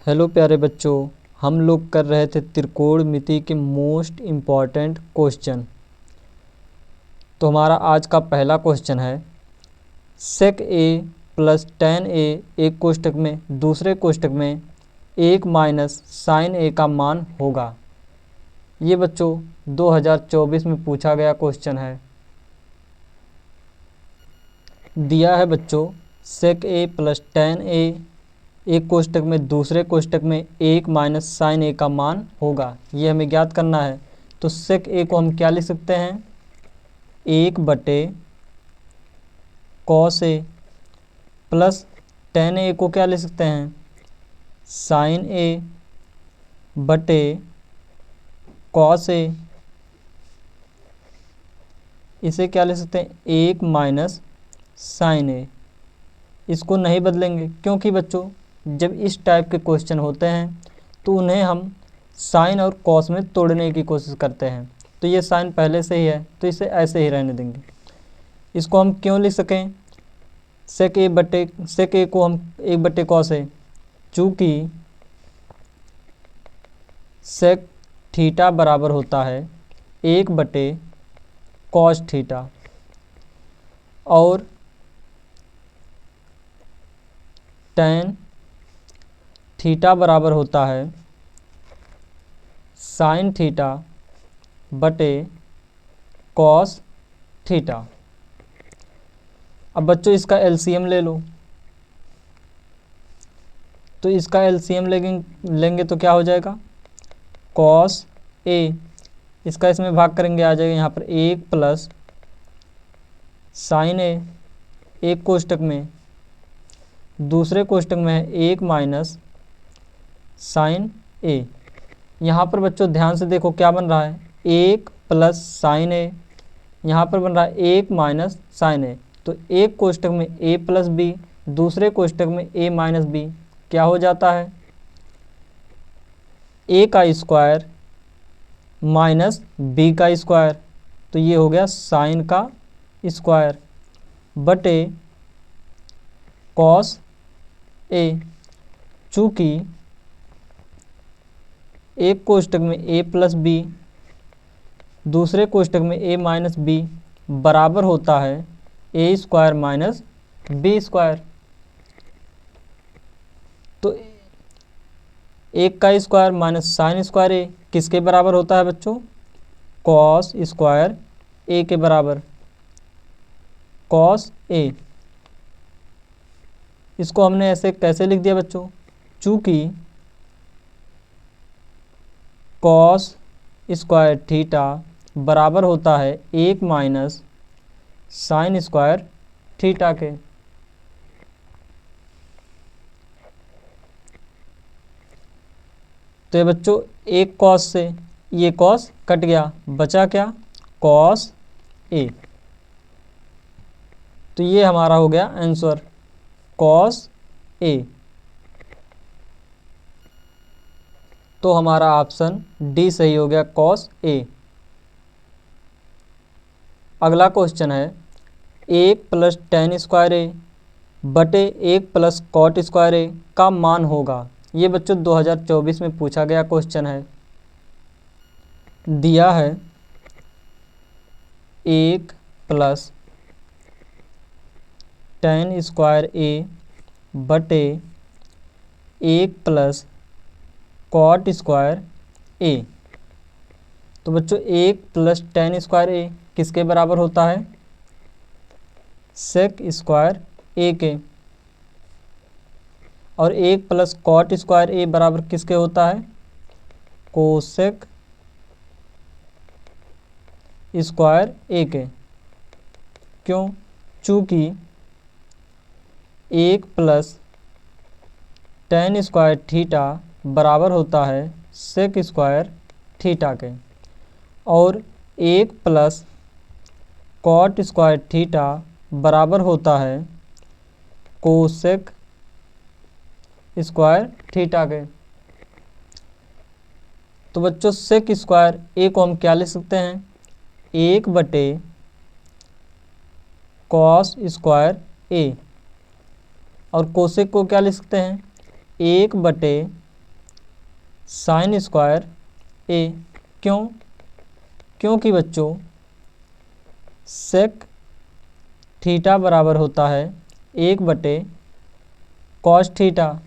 Hello प्यारे बच्चों, हम लोग कर रहे थे त्रिकोणमिति के मोस्ट इम्पॉर्टेंट क्वेश्चन। तो हमारा आज का पहला क्वेश्चन है सेक ए प्लस टेन ए एक कोष्टक में दूसरे कोष्टक में 1 माइनस साइन ए का मान होगा। ये बच्चों 2024 में पूछा गया क्वेश्चन है। दिया है बच्चों सेक ए प्लस टेन ए एक कोष्टक में दूसरे कोष्टक में 1 माइनस साइन ए का मान होगा। ये हमें ज्ञात करना है। तो सेक ए को हम क्या लिख सकते हैं, 1 बटे कॉस ए प्लस टेन ए को क्या लिख सकते हैं, साइन ए बटे कॉस ए। इसे क्या लिख सकते हैं, 1 माइनस साइन ए। इसको नहीं बदलेंगे क्योंकि बच्चों जब इस टाइप के क्वेश्चन होते हैं तो उन्हें हम साइन और कॉस में तोड़ने की कोशिश करते हैं। तो ये साइन पहले से ही है तो इसे ऐसे ही रहने देंगे। इसको हम क्यों लिख सकें, सेक ए को हम 1 बटे कॉस ए, चूँकि सेक थीटा बराबर होता है 1 बटे कॉस थीटा और टेन थीटा बराबर होता है साइन थीटा बटे कॉस थीटा। अब बच्चों इसका एलसीएम ले लो। तो इसका एलसीएम लेंगे तो क्या हो जाएगा, कॉस ए, इसका इसमें भाग करेंगे आ जाएगा यहाँ पर 1 प्लस साइन ए एक कोष्टक में, दूसरे कोष्टक में है 1 माइनस साइन ए। यहाँ पर बच्चों ध्यान से देखो क्या बन रहा है, 1 प्लस साइन ए, यहाँ पर बन रहा है 1 माइनस साइन ए। तो एक कोष्टक में a प्लस बी, दूसरे कोष्टक में a माइनस बी, क्या हो जाता है, a का स्क्वायर माइनस b का स्क्वायर। तो ये हो गया साइन का स्क्वायर बटे कॉस ए। चूँकि एक कोष्टक में a प्लस बी, दूसरे कोष्टक में a माइनस बी बराबर होता है a square minus B square. तो 1 का square minus sine square A किसके बराबर होता है बच्चों, कॉस स्क्वायर ए के बराबर, कॉस ए। इसको हमने ऐसे कैसे लिख दिया बच्चों, चूँकि कॉस स्क्वायर थीटा बराबर होता है 1 माइनस साइन स्क्वायर थीटा के। तो ये बच्चों एक कॉस से ये कॉस कट गया, बचा क्या, कॉस ए। तो ये हमारा हो गया आंसर, कॉस ए। तो हमारा ऑप्शन डी सही हो गया, कॉस ए। अगला क्वेश्चन है 1 प्लस टेन स्क्वायर ए बटे 1 प्लस कॉट स्क्वायर ए का मान होगा। ये बच्चों 2024 में पूछा गया क्वेश्चन है। दिया है 1 प्लस टेन स्क्वायर ए बटे 1 प्लस कॉट स्क्वायर ए। तो बच्चों 1 प्लस टेन स्क्वायर ए किसके बराबर होता है, सेक स्क्वायर ए के, और 1 प्लस कॉट स्क्वायर ए बराबर किसके होता है, कोसेक स्क्वायर ए के। क्यों, चूँकि 1 प्लस टेन स्क्वायर थीटा बराबर होता है सेक स्क्वायर थीटा के, और 1 प्लस कॉट स्क्वायर थीटा बराबर होता है कोसेक स्क्वायर थीटा के। तो बच्चों सेक स्क्वायर ए को हम क्या लिख सकते हैं, 1 बटे कॉस स्क्वायर ए, और कोसेक को क्या लिख सकते हैं, 1 बटे साइन स्क्वायर ए। क्यों? क्योंकि बच्चों सेक थीटा बराबर होता है 1/cos थीटा।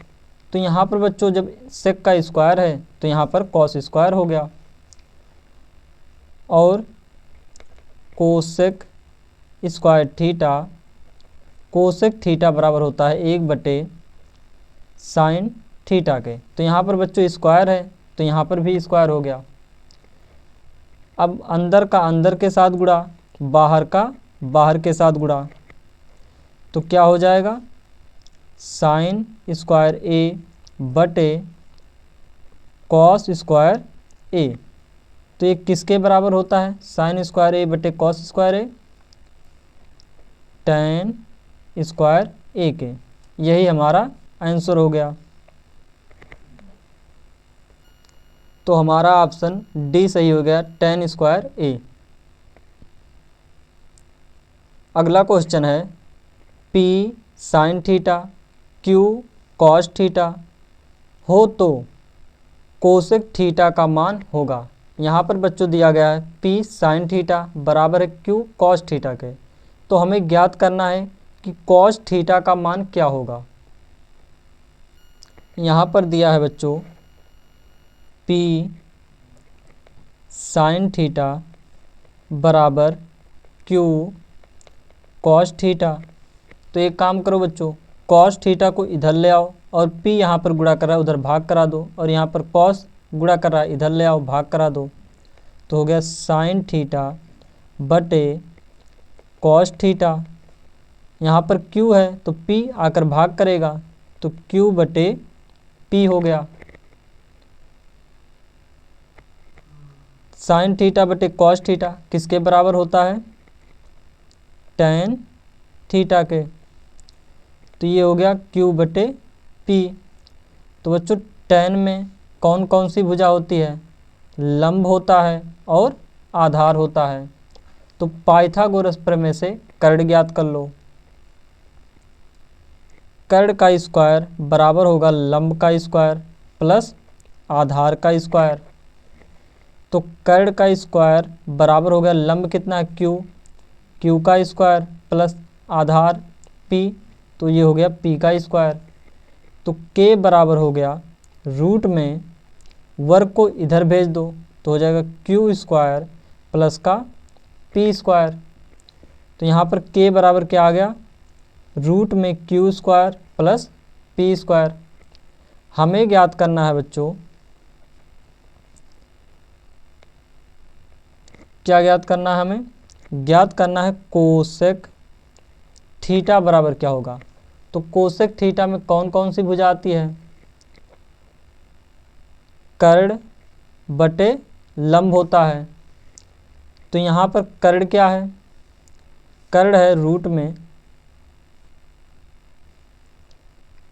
तो यहाँ पर बच्चों जब सेक का स्क्वायर है तो यहाँ पर कॉस स्क्वायर हो गया, और cosec square theta, cosec theta बराबर होता है 1/साइन थीटा के। तो यहाँ पर बच्चों स्क्वायर है तो यहाँ पर भी स्क्वायर हो गया। अब अंदर का अंदर के साथ गुणा, बाहर का बाहर के साथ गुणा, तो क्या हो जाएगा? साइन स्क्वायर ए बटे कॉस स्क्वायर ए। तो ये किसके बराबर होता है? साइन स्क्वायर ए बटे cos square A, tan square A के। यही हमारा आंसर हो गया। तो हमारा ऑप्शन डी सही हो गया, tan स्क्वायर ए। अगला क्वेश्चन है P sine theta Q cos theta हो तो कोसेक थीटा का मान होगा। यहाँ पर बच्चों दिया गया है P साइन थीटा बराबर है Q कॉस थीटा के। तो हमें ज्ञात करना है कि कॉस थीटा का मान क्या होगा। यहाँ पर दिया है बच्चों P साइन थीटा बराबर Q कॉस थीटा। तो एक काम करो बच्चों, कॉस थीटा को इधर ले आओ और P यहाँ पर गुणा कर रहा है उधर भाग करा दो, और यहाँ पर कॉस गुणा कर रहा है इधर ले आओ भाग करा दो। तो हो गया साइन थीटा बटे कॉस थीटा। यहाँ पर Q है तो P आकर भाग करेगा तो Q बटे P हो गया। साइन थीटा बटे कॉस थीटा किसके बराबर होता है? tan थीटा के। तो ये हो गया Q बटे P। तो बच्चों tan में कौन कौन सी भुजा होती है? लंब होता है और आधार होता है। तो पाइथागोरस प्रमेय से कर्ण ज्ञात कर लो। कर्ण का स्क्वायर बराबर होगा लंब का स्क्वायर प्लस आधार का स्क्वायर। तो कर्ण का स्क्वायर बराबर हो गया लंब कितना है? Q का स्क्वायर प्लस आधार P, तो ये हो गया P का स्क्वायर। तो K बराबर हो गया रूट में वर्ग को इधर भेज दो तो हो जाएगा Q स्क्वायर प्लस का P स्क्वायर। तो यहाँ पर K बराबर क्या आ गया? रूट में Q square plus P square. हमें ज्ञात करना है बच्चों, क्या ज्ञात करना है हमें? ज्ञात करना है कोसेक थीटा बराबर क्या होगा। तो कोसेक थीटा में कौन कौन सी भुजा आती है? कर्ण बटे लंब होता है। तो यहाँ पर कर्ण क्या है? कर्ण है रूट में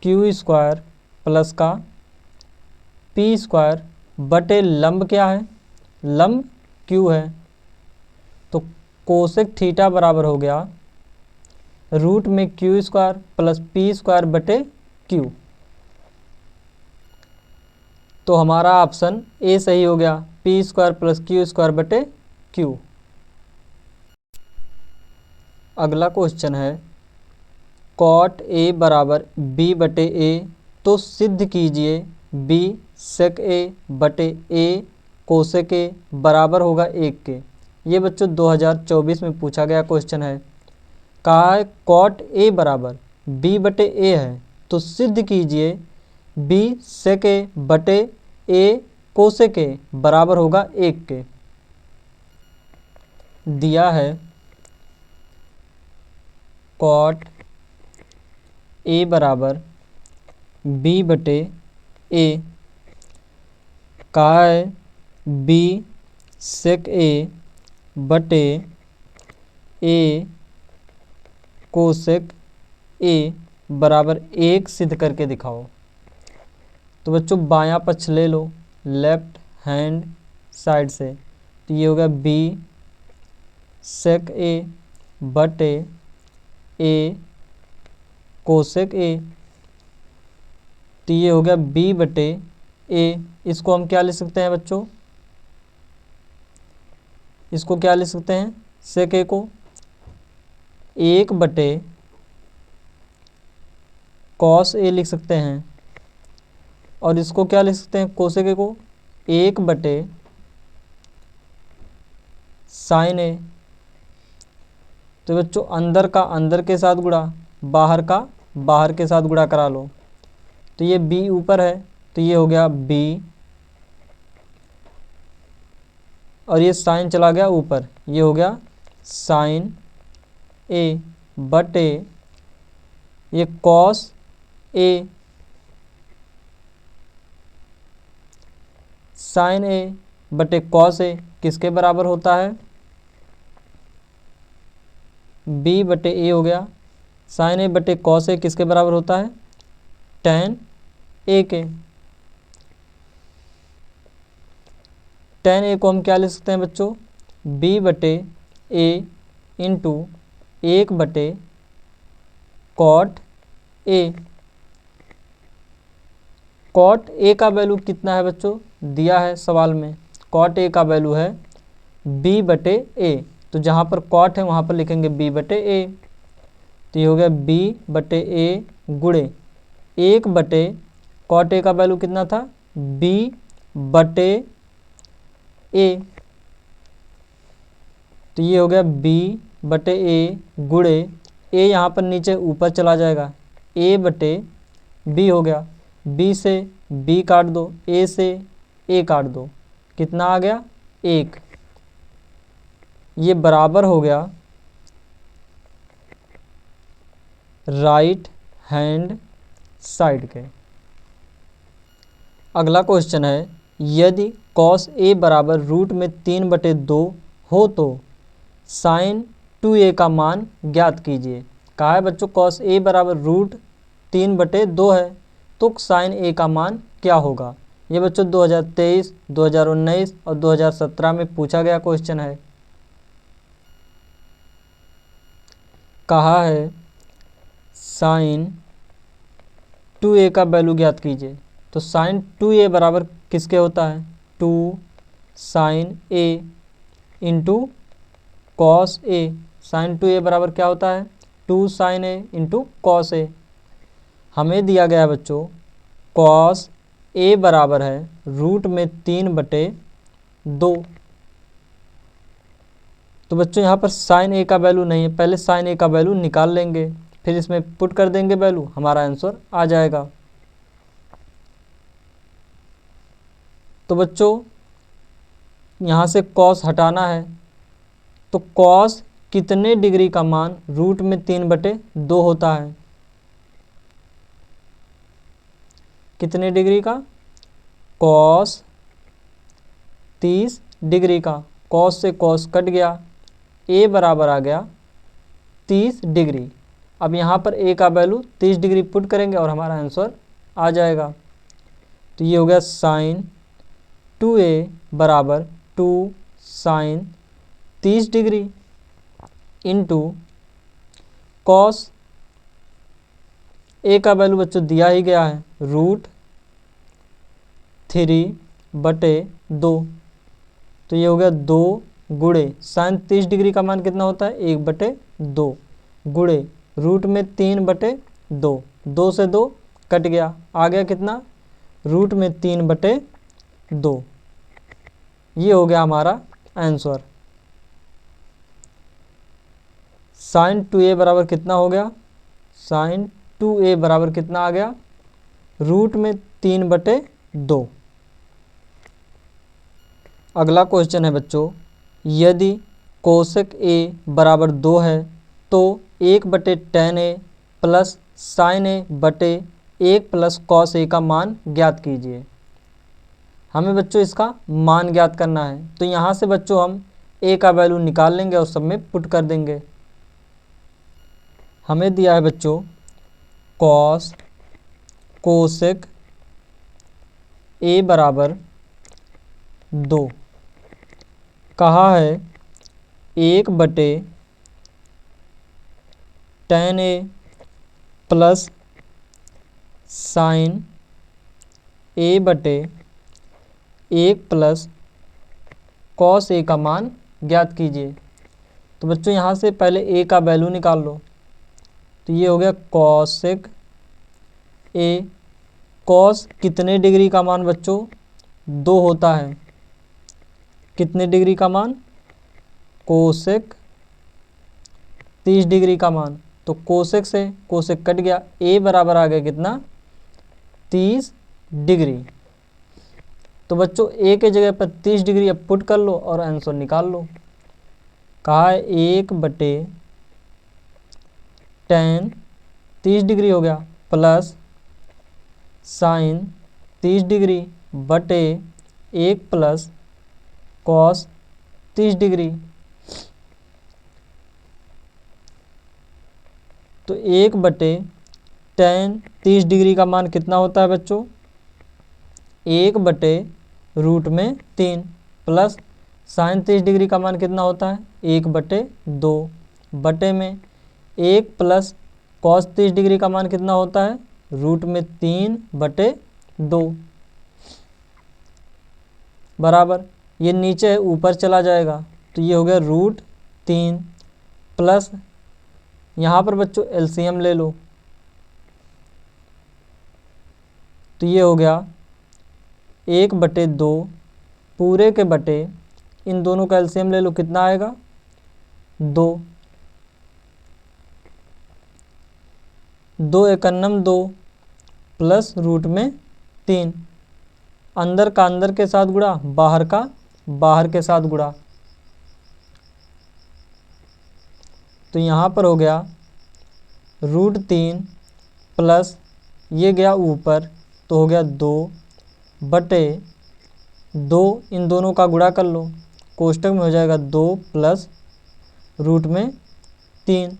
Q स्क्वायर प्लस का P स्क्वायर बटे लंब क्या है? लंब Q है। तो कोसेक थीटा बराबर हो गया रूट में Q square plus P square बटे Q। तो हमारा ऑप्शन ए सही हो गया, P square plus Q square बटे Q। अगला क्वेश्चन है कॉट ए बराबर B बटे ए, तो सिद्ध कीजिए B सेक ए बटे ए कोसेक ए बराबर होगा 1 के। ये बच्चों 2024 में पूछा गया क्वेश्चन है। कहा है कॉट ए बराबर B बटे ए है, तो सिद्ध कीजिए B सेक ए बटे ए कोसेक ए बराबर होगा 1 के। दिया है कॉट ए बराबर B बटे ए, कहा है B सेक ए बटे ए कोसेक ए बराबर 1 सिद्ध करके दिखाओ। तो बच्चों बायां पक्ष ले लो लेफ्ट हैंड साइड से। तो ये होगा B सेक ए बटे ए कोसेक ए। तो ये हो गया B बटे ए, इसको हम क्या लिख सकते हैं बच्चों, इसको क्या लिख सकते हैं, सेक ए को 1 बटे कॉस ए लिख सकते हैं, और इसको क्या लिख सकते हैं, कोसेक ए को 1 बटे साइन ए। तो बच्चों अंदर का अंदर के साथ गुणा, बाहर का बाहर के साथ गुणा करा लो। तो ये b ऊपर है तो ये हो गया b, और ये साइन चला गया ऊपर, ये हो गया साइन ए बटे ये कॉस ए, साइन ए बटे कॉस ए किसके बराबर होता है, b बटे ए हो गया। साइन ए बटे कॉस ए किसके बराबर होता है, tan ए के। tan ए को हम क्या लिख सकते हैं बच्चों, b बटे ए इंटू 1 बटे कॉट ए। कॉट ए का वैल्यू कितना है बच्चों, दिया है सवाल में, कॉट ए का वैल्यू है b बटे ए, तो जहाँ पर कॉट है वहाँ पर लिखेंगे b बटे ए। तो ये हो गया b बटे ए गुणे 1 बटे कॉट ए का वैल्यू कितना था, b बटे ए। तो ये हो गया b बटे ए गुणे ए, यहाँ पर नीचे ऊपर चला जाएगा, a बटे b हो गया, b से b काट दो, a से a काट दो, कितना आ गया 1। ये बराबर हो गया राइट हैंड साइड के। अगला क्वेश्चन है, यदि कॉस ए बराबर रूट में 3/2 हो तो साइन 2a का मान ज्ञात कीजिए। कहा है बच्चों कॉस ए बराबर रूट 3/2 है, तो साइन ए का मान क्या होगा। ये बच्चों 2023, 2019 और 2017 में पूछा गया क्वेश्चन है। कहा है साइन 2a का वैल्यू ज्ञात कीजिए। तो साइन 2a बराबर किसके होता है, 2 sine A into cos A. Sign 2a बराबर क्या होता है, 2 sine A into cos A. हमें दिया गया है बच्चों कॉस ए बराबर है रूट में 3/2। तो बच्चों यहाँ पर साइन ए का वैल्यू नहीं है, पहले साइन ए का वैल्यू निकाल लेंगे, फिर इसमें पुट कर देंगे वैल्यू, हमारा आंसर आ जाएगा। तो बच्चों यहाँ से कॉस हटाना है, तो कॉस कितने डिग्री का मान रूट में 3/2 होता है, कितने डिग्री का, कॉस 30 डिग्री का। कॉस से कॉस कट गया, ए बराबर आ गया 30 डिग्री। अब यहाँ पर ए का वैल्यू 30 डिग्री पुट करेंगे और हमारा आंसर आ जाएगा। तो ये हो गया साइन 2a बराबर 2 sign 30 degree into cos A का वैल्यू बच्चों दिया ही गया है रूट 3/2। तो ये हो गया 2 गुणे साइन 30 डिग्री का मान कितना होता है, 1/2 गुणे रूट में 3/2, 2 से 2 कट गया, आ गया कितना, रूट में 3/2। ये हो गया हमारा आंसर। साइन 2a बराबर कितना हो गया, साइन 2a बराबर कितना आ गया, रूट में 3/2। अगला क्वेश्चन है बच्चों, यदि कोसेक ए बराबर 2 है तो 1/tan a प्लस साइन ए बटे 1 प्लस कॉस ए का मान ज्ञात कीजिए। हमें बच्चों इसका मान ज्ञात करना है, तो यहाँ से बच्चों हम ए का वैल्यू निकाल लेंगे और सब में पुट कर देंगे। हमें दिया है बच्चों कॉस कोसेक ए बराबर 2, कहा है 1/tan a प्लस साइन ए बटे 1 प्लस कॉस ए का मान ज्ञात कीजिए। तो बच्चों यहाँ से पहले ए का वैल्यू निकाल लो। तो ये हो गया कॉसेक ए। कॉस कितने डिग्री का मान बच्चों? 2 होता है। कितने डिग्री का मान? कोसेक 30 डिग्री का मान। तो कोसेक से कोसेक कट गया, ए बराबर आ गया कितना? 30 डिग्री। तो बच्चों ए के जगह पर 30 डिग्री अब पुट कर लो और आंसर निकाल लो। कहा है 1/tan 30 डिग्री हो गया प्लस साइन 30 डिग्री बटे 1 प्लस कॉस 30 डिग्री। तो 1/tan 30 डिग्री का मान कितना होता है बच्चों? 1/√3 प्लस साइन 30 डिग्री का मान कितना होता है? 1/2 बटे में 1 प्लस कॉस 30 डिग्री का मान कितना होता है? √3/2 बराबर, ये नीचे ऊपर चला जाएगा तो ये हो गया √3 प्लस यहाँ पर बच्चों एलसीएम ले लो। तो ये हो गया 1/2 पूरे के बटे इन दोनों का एलसीएम ले लो, कितना आएगा? 2। 2 एकन्नम 2 प्लस √3। अंदर का अंदर के साथ गुणा, बाहर का बाहर के साथ गुणा। तो यहाँ पर हो गया √3 प्लस ये गया ऊपर तो हो गया 2 बटे 2, इन दोनों का गुणा कर लो, कोष्टक में हो जाएगा 2 प्लस √3।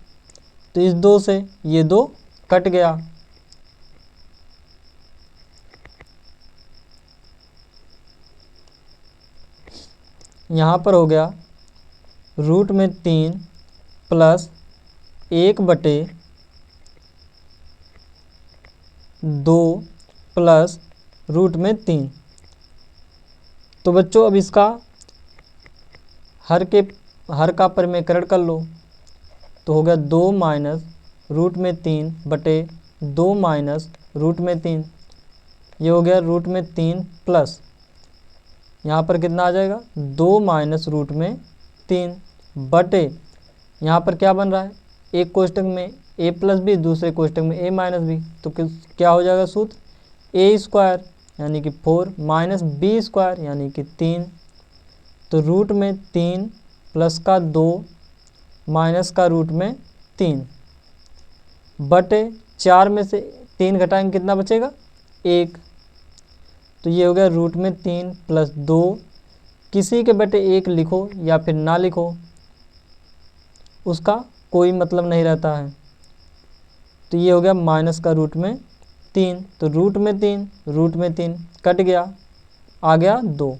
तो इस 2 से ये 2 कट गया। यहाँ पर हो गया √3 प्लस 1/2 प्लस √3। तो बच्चों अब इसका हर का परिमेयकरण कर लो। तो हो गया 2 माइनस √3 बटे 2 माइनस √3। ये हो गया √3 प्लस यहाँ पर कितना आ जाएगा? 2 माइनस √3 बटे यहाँ पर क्या बन रहा है? एक कोष्टक में a प्लस बी, दूसरे कोष्टक में a माइनस बी। तो क्या हो जाएगा सूत्र? a² यानी कि 4 माइनस b² यानी कि 3। तो √3 प्लस का 2 माइनस का √3 बटे 4 में से 3 घटाएंगे कितना बचेगा? 1। तो ये हो गया √3 प्लस 2, किसी के बटे 1 लिखो या फिर ना लिखो उसका कोई मतलब नहीं रहता है। तो ये हो गया माइनस का √3। तो √3 कट गया, आ गया 2।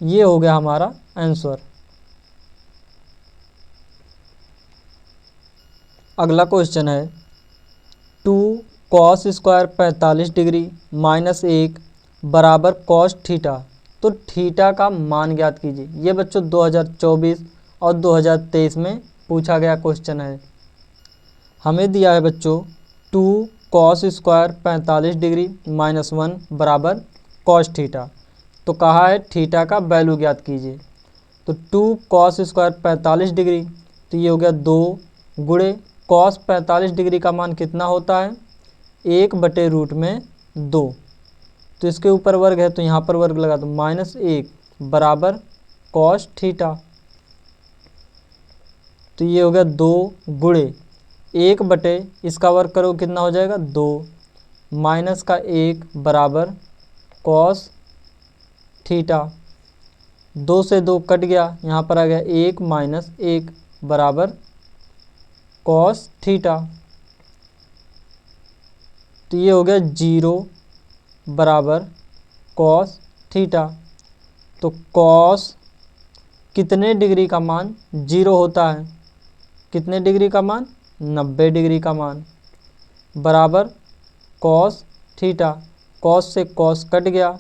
ये हो गया हमारा आंसर। अगला क्वेश्चन है 2 cos² 45 डिग्री माइनस 1 बराबर cos थीटा। तो थीटा का मान ज्ञात कीजिए। ये बच्चों 2024 और 2023 में पूछा गया क्वेश्चन है। हमें दिया है बच्चों 2 cos² 45 डिग्री माइनस 1 बराबर cos थीटा। तो कहा है थीटा का वैल्यू ज्ञात कीजिए। तो 2 cos² 45 डिग्री, तो ये हो गया 2 गुणे cos 45 डिग्री का मान कितना होता है? 1/√2। तो इसके ऊपर वर्ग है तो यहाँ पर वर्ग लगा दो, -1 बराबर cos थीटा। तो ये हो गया 2 गुणे 1 बटे इसका वर्ग करो कितना हो जाएगा? 2 माइनस का 1 बराबर cos थीटा। 2 से 2 कट गया, यहाँ पर आ गया 1 माइनस 1 बराबर cos थीटा। तो ये हो गया 0 बराबर cos थीटा। तो cos कितने डिग्री का मान 0 होता है? कितने डिग्री का मान? 90 डिग्री का मान बराबर cos थीटा। cos से cos कट गया,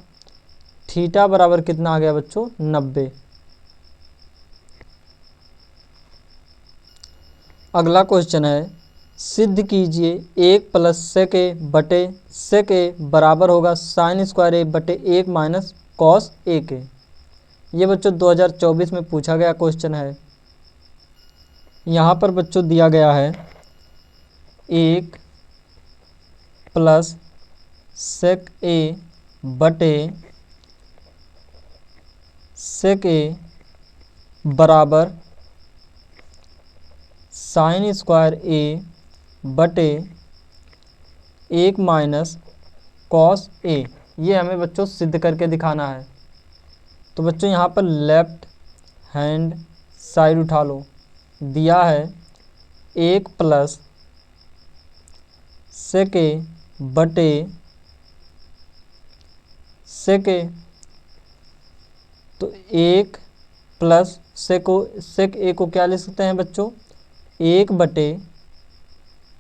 थीटा बराबर कितना आ गया बच्चों 90। अगला क्वेश्चन है, सिद्ध कीजिए 1 प्लस सेक ए बटे सेक ए बराबर होगा साइन स्क्वायर ए बटे 1 माइनस कॉस ए के। ये बच्चों 2024 में पूछा गया क्वेश्चन है। यहाँ पर बच्चों दिया गया है 1 प्लस सेक ए बटे सेक ए बराबर साइन स्क्वायर ए बटे 1 माइनस कॉस ए। ये हमें बच्चों सिद्ध करके दिखाना है। तो बच्चों यहाँ पर लेफ्ट हैंड साइड उठा लो। दिया है 1 प्लस सेक ए बटे सेक ए। तो 1 प्लस सेक ए को क्या लिख सकते हैं बच्चों 1 बटे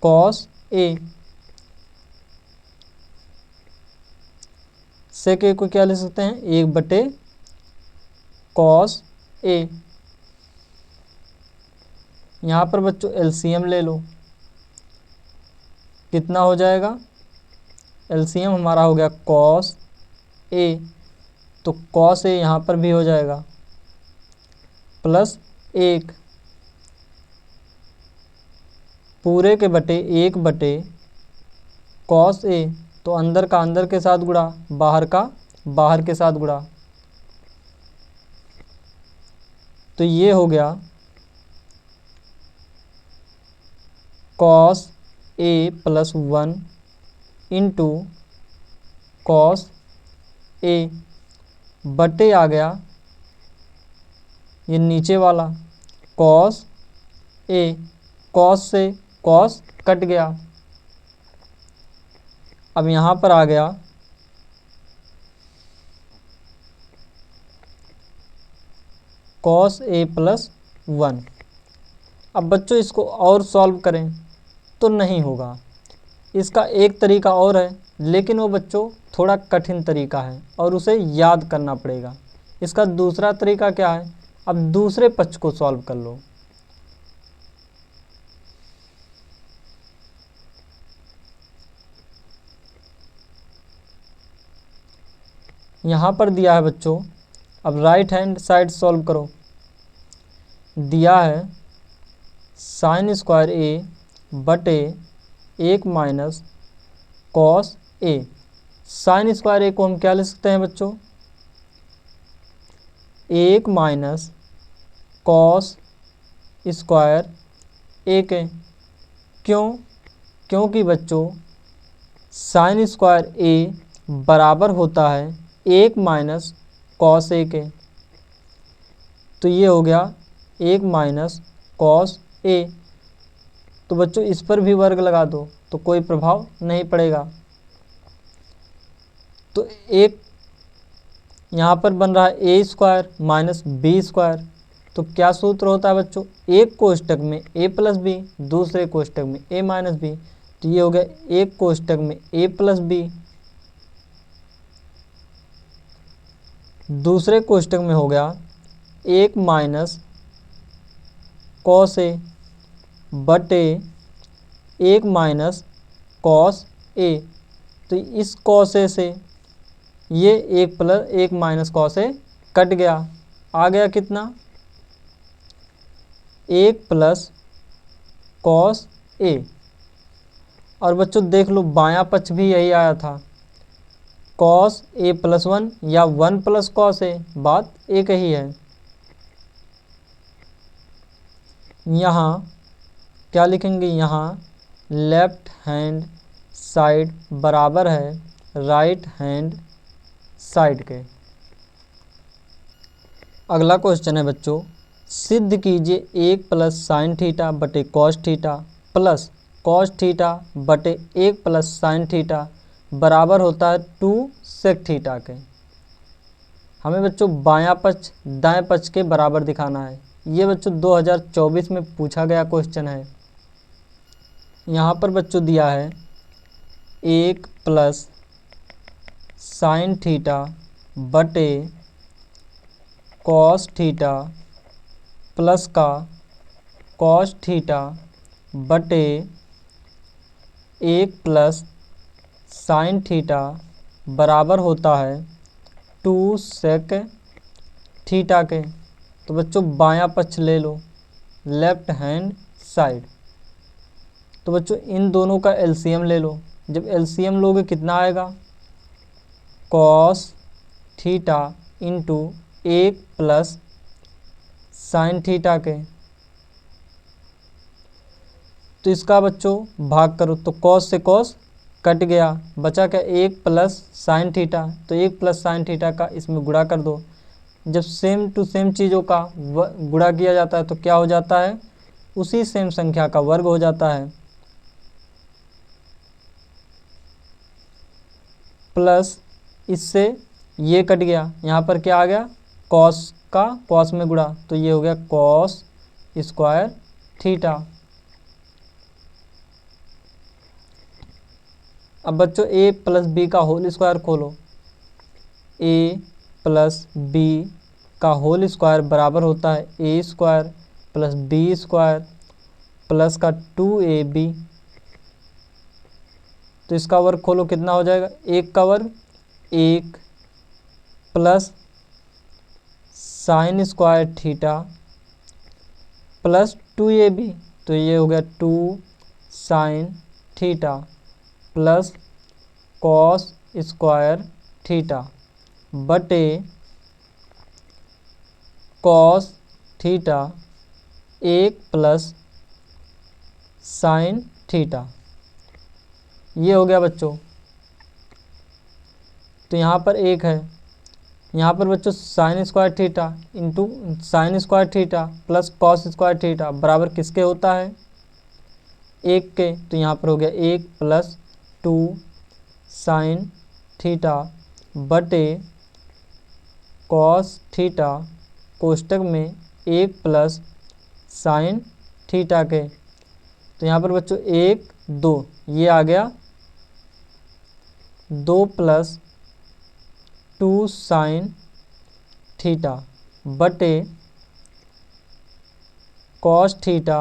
कॉस ए। सेक ए को क्या लिख सकते हैं 1 बटे कॉस ए। यहाँ पर बच्चों एलसीएम ले लो। कितना हो जाएगा, एलसीएम हमारा हो गया कॉस ए। तो कॉस ए यहाँ पर भी हो जाएगा प्लस 1 पूरे के बटे 1 बटे कॉस ए। तो अंदर का अंदर के साथ गुणा, बाहर का बाहर के साथ गुणा। तो ये हो गया cos A plus 1 into cos A बटे आ गया ये नीचे वाला कॉस ए। कॉस से कॉस कट गया। अब यहाँ पर आ गया कॉस ए प्लस 1। अब बच्चों इसको और सॉल्व करें तो नहीं होगा। इसका एक तरीका और है, लेकिन वो बच्चों थोड़ा कठिन तरीका है और उसे याद करना पड़ेगा। इसका दूसरा तरीका क्या है, अब दूसरे पक्ष को सॉल्व कर लो। यहाँ पर दिया है बच्चों, अब राइट हैंड साइड सॉल्व करो। दिया है साइन स्क्वायर ए बटे 1 minus cos A. Sign square ए को हम क्या लिख सकते हैं बच्चों 1 माइनस कॉस स्क्वायर ए के। क्यों, क्योंकि बच्चों साइन स्क्वायर ए बराबर होता है 1 माइनस कॉस ए के। तो ये हो गया 1 माइनस कॉस ए। तो बच्चों इस पर भी वर्ग लगा दो तो कोई प्रभाव नहीं पड़ेगा। तो एक यहाँ पर बन रहा है A square minus B square. तो क्या सूत्र होता है बच्चों, एक कोष्टक में ए प्लस बी, दूसरे कोष्टक में ए माइनस बी। तो ये हो गया एक कोष्टक में ए प्लस बी, दूसरे कोष्टक में हो गया 1 माइनस कॉस ए बटे 1 माइनस कॉस ए। तो इस कॉस ए से ये 1 plus 1 minus cos A cut गया। आ गया कितना 1 प्लस कॉस ए। और बच्चों देख लो बायां पक्ष भी यही आया था कॉस ए प्लस 1 या 1 प्लस कॉस ए, बात एक ही है। यहाँ क्या लिखेंगे, यहाँ लेफ्ट हैंड साइड बराबर है राइट हैंड साइड के। अगला क्वेश्चन है बच्चों, सिद्ध कीजिए 1 प्लस साइन थीटा बटे cos theta plus cos theta बटे 1 प्लस साइन थीटा बराबर होता है 2 सेक थीटा के। हमें बच्चों बायां पक्ष दाएं पक्ष के बराबर दिखाना है। ये बच्चों 2024 में पूछा गया क्वेश्चन है। यहाँ पर बच्चों दिया है 1 प्लस साइन थीटा बटे कॉस थीटा प्लस का कॉस थीटा बटे 1 प्लस साइन थीटा बराबर होता है 2 सेक थीटा के। तो बच्चों बायां पक्ष ले लो, लेफ्ट हैंड साइड। तो बच्चों इन दोनों का एलसीएम ले लो। जब एलसीएम लोगे कितना आएगा, cos theta into 1 plus sine theta के। तो इसका बच्चों भाग करो तो कॉस से कॉस कट गया, बचा क्या 1 प्लस साइन थीटा। तो 1 प्लस साइन थीटा का इसमें गुणा कर दो। जब सेम टू सेम चीज़ों का गुणा किया जाता है तो क्या हो जाता है, उसी सेम संख्या का वर्ग हो जाता है। प्लस इससे ये कट गया, यहाँ पर क्या आ गया, कॉस का कॉस में गुणा, तो ये हो गया कॉस स्क्वायर थीटा। अब बच्चों a प्लस बी का होल स्क्वायर खोलो। a प्लस बी का होल स्क्वायर बराबर होता है a square plus B square plus का 2ab। तो इसका वर्ग खोलो कितना हो जाएगा, 1 का वर्ग 1 plus sine square theta plus 2ab। तो ये हो गया 2 sine theta plus cos square theta बटे cos theta 1 plus sine theta. ये हो गया बच्चों। तो यहाँ पर 1 है, यहाँ पर बच्चों sign square theta into sign square theta plus cos square theta बराबर किसके होता है, 1 के। तो यहाँ पर हो गया 1 प्लस 2 साइन थीटा बटे कॉस थीटा कोष्टक में 1 प्लस साइन थीटा के। तो यहाँ पर बच्चों 1 2 ये आ गया 2 प्लस 2 साइन थीटा बटे cos theta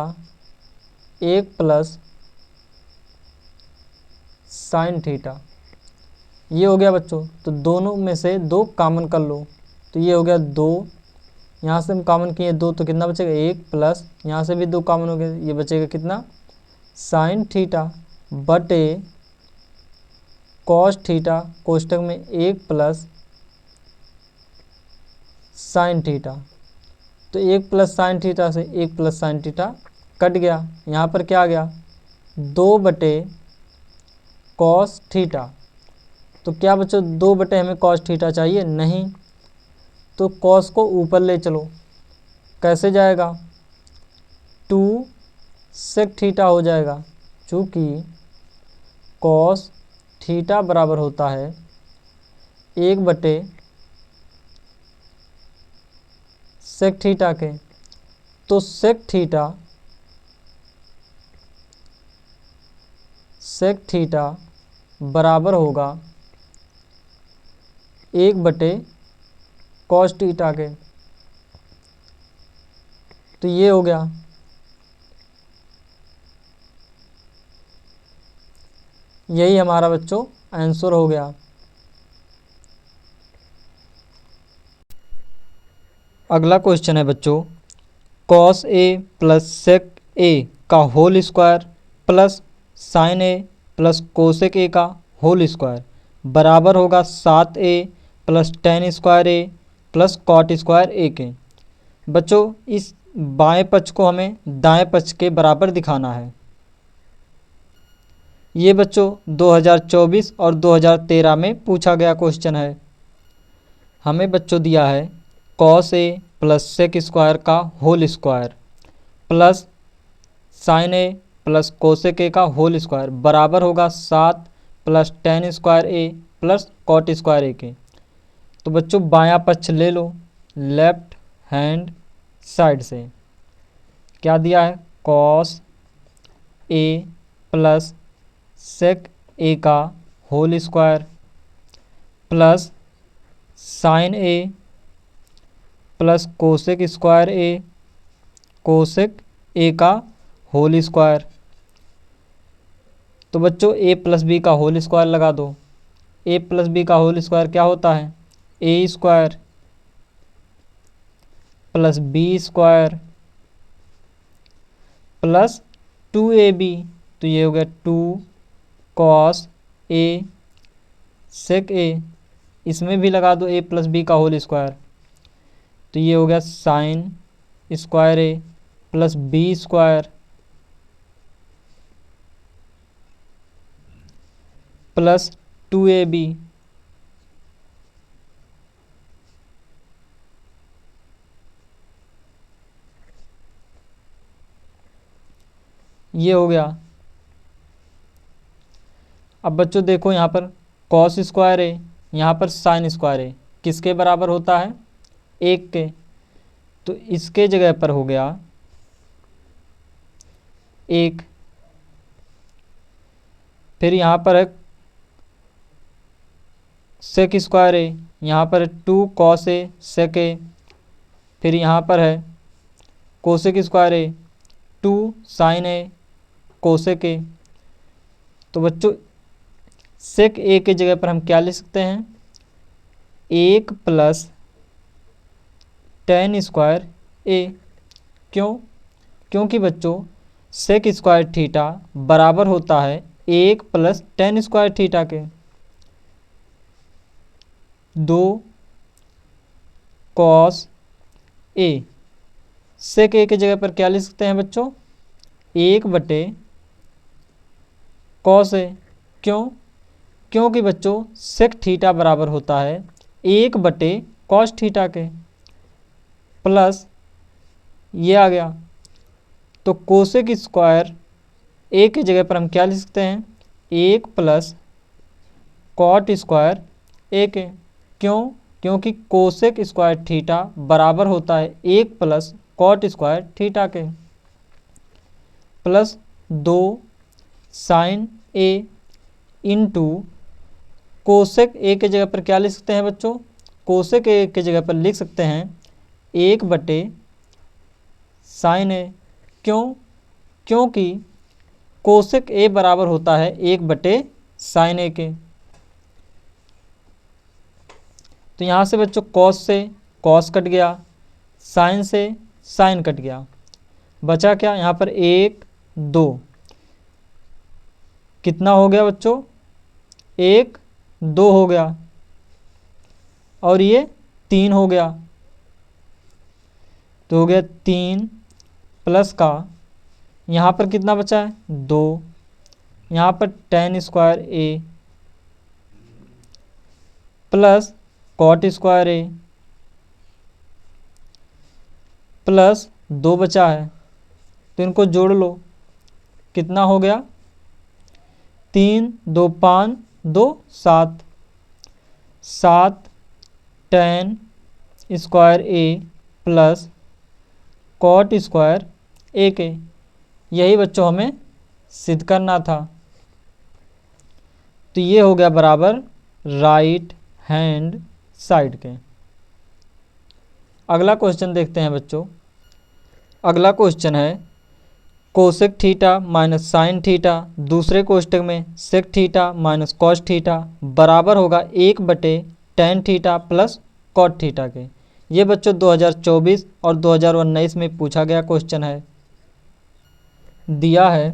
1 plus sine theta. ये हो गया बच्चों। तो दोनों में से 2 कॉमन कर लो, तो ये हो गया 2, यहाँ से हम कॉमन किए 2 तो कितना बचेगा 1 प्लस यहाँ से भी 2 कॉमन हो गए, ये बचेगा कितना साइन थीटा बटे कॉस थीटा कोष्टक में 1 प्लस साइन थीटा। तो 1 प्लस साइन थीटा से 1 प्लस साइन थीटा कट गया, यहाँ पर क्या आ गया 2 बटे कॉस थीटा। तो क्या बच्चों 2 बटे हमें कॉस थीटा चाहिए, नहीं, तो कॉस को ऊपर ले चलो, कैसे जाएगा 2 सेक थीटा हो जाएगा, चूँकि कॉस थीटा बराबर होता है 1 बटे सेक थीटा के। तो सेक थीटा बराबर होगा 1 बटे कॉस थीटा के। तो ये हो गया, यही हमारा बच्चों आंसर हो गया। अगला क्वेश्चन है बच्चों, cos A plus sec A का whole square plus sine A plus cosec A का होल स्क्वायर बराबर होगा 7a plus tan square A plus cot square A के। बच्चों इस बाएं पक्ष को हमें दाएं पक्ष के बराबर दिखाना है। ये बच्चों 2024 और 2013 में पूछा गया क्वेश्चन है। हमें बच्चों दिया है cos A plus sec square का whole square plus sine A plus cosec A का होल स्क्वायर बराबर होगा 7 plus tan square A plus cot square A के। तो बच्चों बायां पक्ष ले लो, लेफ्ट हैंड साइड से क्या दिया है, cos A plus sec A का whole square plus sine A plus cosec square A cosec A का होल स्क्वायर। तो बच्चों ए प्लस बी का होल स्क्वायर लगा दो। ए प्लस बी का होल स्क्वायर क्या होता है? A square plus B square plus 2ab। तो ये हो गया 2 कॉस ए सेक ए। इसमें भी लगा दो ए प्लस बी का होल स्क्वायर। तो ये हो गया sine square A plus B square plus 2ab। ये हो गया। अब बच्चों देखो यहाँ पर कॉस स्क्वायर है, यहाँ पर साइन स्क्वायर है, किसके बराबर होता है? 1 के। तो इसके जगह पर हो गया 1। फिर यहाँ पर है सेक स्क्वायर है, यहाँ पर 2 कॉस ए सेक ए। फिर यहाँ पर है कोसेक स्क्वायर है, 2 साइन ए कोसेक ए। तो बच्चों सेक ए के जगह पर हम क्या लिख सकते हैं? 1 प्लस टेन स्क्वायर ए। क्यों? क्योंकि बच्चों सेक स्क्वायर थीटा बराबर होता है 1 प्लस टेन स्क्वायर थीटा के। 2 कॉस ए। सेक ए के जगह पर क्या लिख सकते हैं बच्चों? 1 बटे कॉस ए। क्यों? क्योंकि बच्चों सेक थीटा बराबर होता है 1 बटे कॉस थीटा के। प्लस ये आ गया। तो कोसेक स्क्वायर ए की जगह पर हम क्या लिख सकते हैं? 1 प्लस कॉट स्क्वायर ए के। क्यों? क्योंकि कोसेक स्क्वायर थीटा बराबर होता है 1 प्लस कॉट स्क्वायर थीटा के। Plus 2 sine A into cosec A के जगह पर क्या लिख सकते हैं बच्चों? कोसेक ए के जगह पर लिख सकते हैं 1 बटे साइन ए। क्यों? क्योंकि कोसेक ए बराबर होता है 1 बटे साइन ए के। तो यहाँ से बच्चों कॉस से कॉस कट गया, साइन से साइन कट गया, बचा क्या? यहाँ पर 1 2 कितना हो गया बच्चों? 1 2 हो गया और ये 3 हो गया। तो हो गया 3 प्लस का यहाँ पर कितना बचा है? 2। यहाँ पर ten square A plus cot square A plus 2 बचा है। तो इनको जोड़ लो, कितना हो गया? 3 2 5 2 7 7 ten square A plus cot square A के। यही बच्चों हमें सिद्ध करना था। तो ये हो गया बराबर राइट हैंड साइड के। अगला क्वेश्चन देखते हैं बच्चों। अगला क्वेश्चन है cosec theta minus sine theta दूसरे कोष्टक में sec theta minus cos theta बराबर होगा 1 बटे tan theta plus cot theta के। ये बच्चों 2024 और 2019 में पूछा गया क्वेश्चन है। दिया है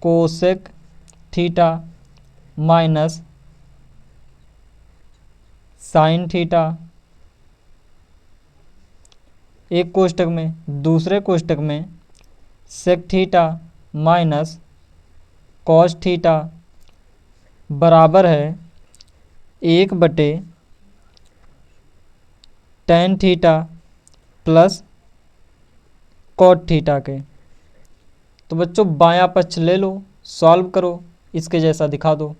cosec theta minus sine theta एक कोष्टक में, दूसरे कोष्टक में sec theta minus cos theta बराबर है 1 बटे tan theta plus cot theta के। तो बच्चों बायां पक्ष ले लो, सॉल्व करो, इसके जैसा दिखा दो।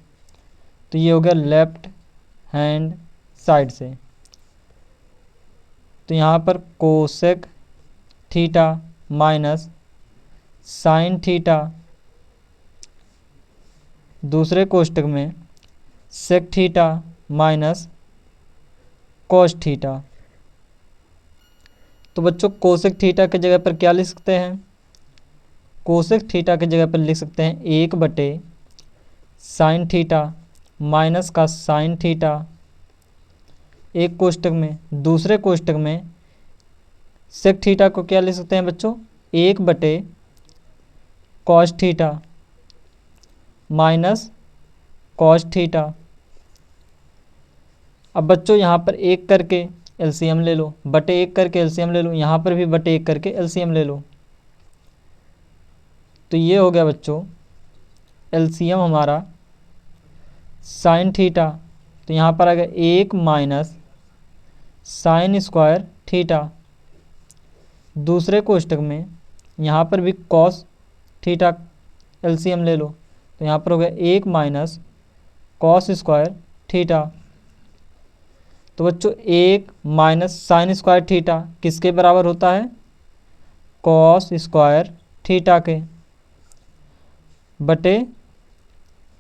तो ये हो गया लेफ्ट हैंड साइड से। तो यहाँ पर cosec theta minus sine theta दूसरे कोष्टक में sec theta minus cos theta. तो बच्चों कोसेक थीटा की जगह पर क्या लिख सकते हैं? कोसेक थीटा की जगह पर लिख सकते हैं 1/साइन थीटा माइनस का साइन थीटा, एक कोष्टक में। दूसरे कोष्टक में सेक थीटा को क्या लिख सकते हैं बच्चों? 1/कॉस थीटा माइनस कॉस थीटा। अब बच्चों यहाँ पर एक करके एलसीएम ले लो, बटे एक करके एलसीएम ले लो, यहाँ पर भी बटे एक करके एलसीएम ले लो। तो ये हो गया बच्चों एलसीएम हमारा साइन थीटा, तो यहाँ पर आ गया 1 माइनस साइन स्क्वायर थीटा। दूसरे कोष्टक में यहाँ पर भी कॉस थीटा एलसीएम ले लो, तो यहाँ पर हो गया 1 माइनस कॉस स्क्वायर थीटा। तो बच्चों 1 माइनस साइन स्क्वायर थीटा किसके बराबर होता है? कॉस स्क्वायर थीटा के, बटे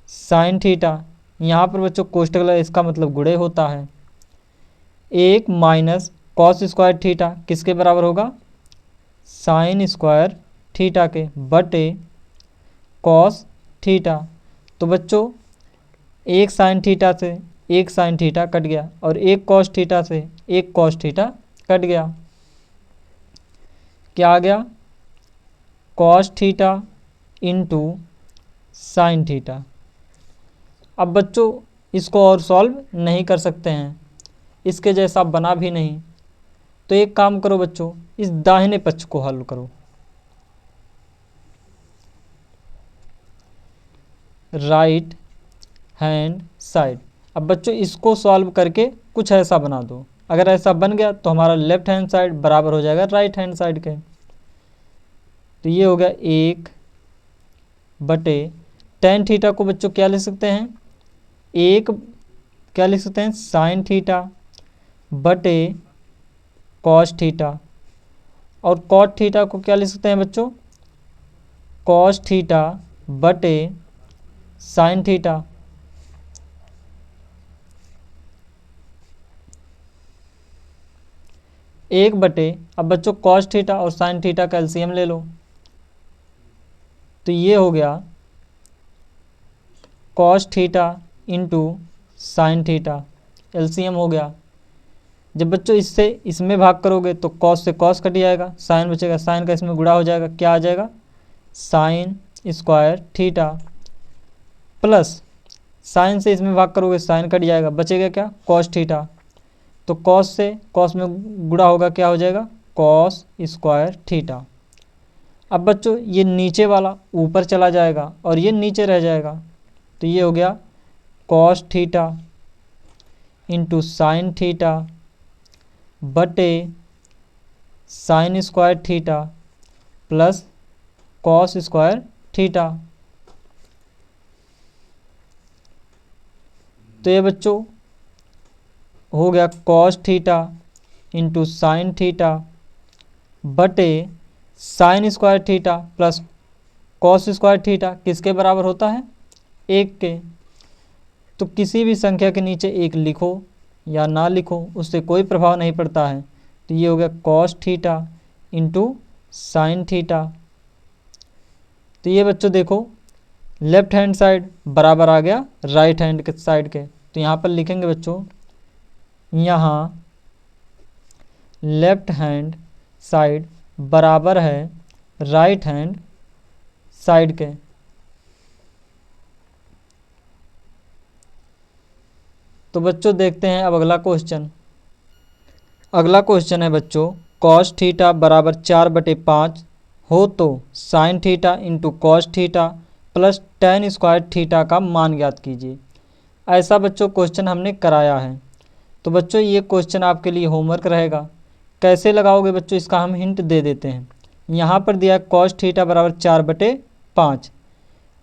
साइन थीटा। यहाँ पर बच्चों कोष्टक लगा, इसका मतलब गुणे होता है। 1 माइनस कॉस स्क्वायर थीटा किसके बराबर होगा? साइन स्क्वायर थीटा के, बटे कॉस थीटा। तो बच्चों एक साइन थीटा से एक साइन थीटा कट गया और एक कॉस थीटा से एक कॉस थीटा कट गया। क्या आ गया? Cos theta into sine theta. अब बच्चों इसको और सॉल्व नहीं कर सकते हैं, इसके जैसा बना भी नहीं। तो एक काम करो बच्चों, इस दाहिने पक्ष को हल करो। Right hand side. अब बच्चों इसको सॉल्व करके कुछ ऐसा बना दो। अगर ऐसा बन गया तो हमारा लेफ्ट हैंड साइड बराबर हो जाएगा राइट हैंड साइड के। तो ये हो गया 1/tan थीटा को बच्चों क्या लिख सकते हैं? क्या लिख सकते हैं? साइन थीटा बटे कॉस थीटा। और कॉट थीटा को क्या लिख सकते हैं बच्चों? कॉस थीटा बटे साइन थीटा। एक बटे, अब बच्चों कॉस थीटा और साइन थीटा का एलसीएम ले लो, तो ये हो गया cos theta into sine theta, LCM हो गया। जब बच्चों इससे इसमें भाग करोगे तो कॉस से कॉस कट जाएगा, साइन बचेगा, साइन का इसमें गुणा हो जाएगा, क्या आ जाएगा? Sign square theta, plus sign से इसमें भाग करोगे साइन कट जाएगा, बचेगा क्या? Cos theta. तो कॉस से कॉस में गुणा होगा, क्या हो जाएगा? Cos square theta. अब बच्चों ये नीचे वाला ऊपर चला जाएगा और ये नीचे रह जाएगा, तो ये हो गया cos theta into sine theta बटे sine square theta plus cos square theta. तो ये बच्चों हो गया cos theta into sine theta बटे sine square theta plus cos square theta किसके बराबर होता है? 1 के। तो किसी भी संख्या के नीचे 1 लिखो या ना लिखो उससे कोई प्रभाव नहीं पड़ता है। तो ये हो गया cos theta into sine theta. तो ये बच्चों देखो लेफ्ट हैंड साइड बराबर आ गया राइट हैंड के साइड के। तो यहाँ पर लिखेंगे बच्चों, यहाँ लेफ्ट हैंड साइड बराबर है राइट हैंड साइड के। तो बच्चों देखते हैं अब अगला क्वेश्चन। अगला क्वेश्चन है बच्चों, कॉस थीटा बराबर 4/5 हो तो sine theta into cos theta plus tan square theta का मान ज्ञात कीजिए। ऐसा बच्चों क्वेश्चन हमने कराया है। तो बच्चों ये क्वेश्चन आपके लिए होमवर्क रहेगा। कैसे लगाओगे बच्चों, इसका हम हिंट दे देते हैं। यहाँ पर दिया कॉस थीटा बराबर 4/5,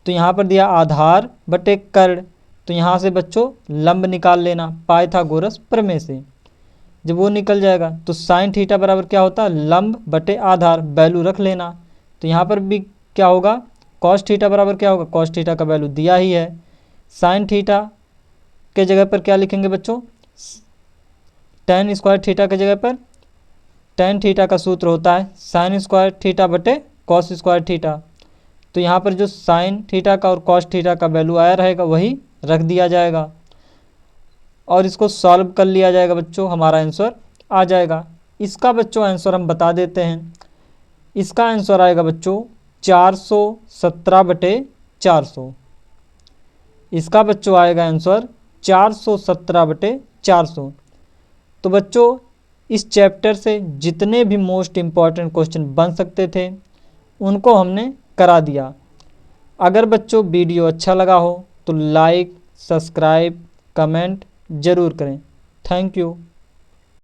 तो यहाँ पर दिया आधार बटे कर्ण, तो यहाँ से बच्चों लंब निकाल लेना पाइथागोरस प्रमेय से। जब वो निकल जाएगा तो साइन थीटा बराबर क्या होता है? लंब बटे आधार, वैल्यू रख लेना। तो यहाँ पर भी क्या होगा? कॉस थीटा बराबर क्या होगा? कॉस थीटा का वैल्यू दिया ही है। साइन थीटा के जगह पर क्या लिखेंगे बच्चों, tan स्क्वायर थीटा के जगह पर tan थीटा का सूत्र होता है sin स्क्वायर थीटा बटे cos स्क्वायर थीटा। तो यहाँ पर जो sin थीटा का और cos थीटा का वैल्यू आया रहेगा वही रख दिया जाएगा और इसको सॉल्व कर लिया जाएगा बच्चों, हमारा आंसर आ जाएगा। इसका बच्चों आंसर हम बता देते हैं। इसका आंसर आएगा बच्चों 417 बटे 400। इसका बच्चों आएगा आंसर 417 बटे 400। तो बच्चों इस चैप्टर से जितने भी मोस्ट इम्पॉर्टेंट क्वेश्चन बन सकते थे उनको हमने करा दिया। अगर बच्चों वीडियो अच्छा लगा हो तो लाइक, सब्सक्राइब, कमेंट ज़रूर करें। Thank you.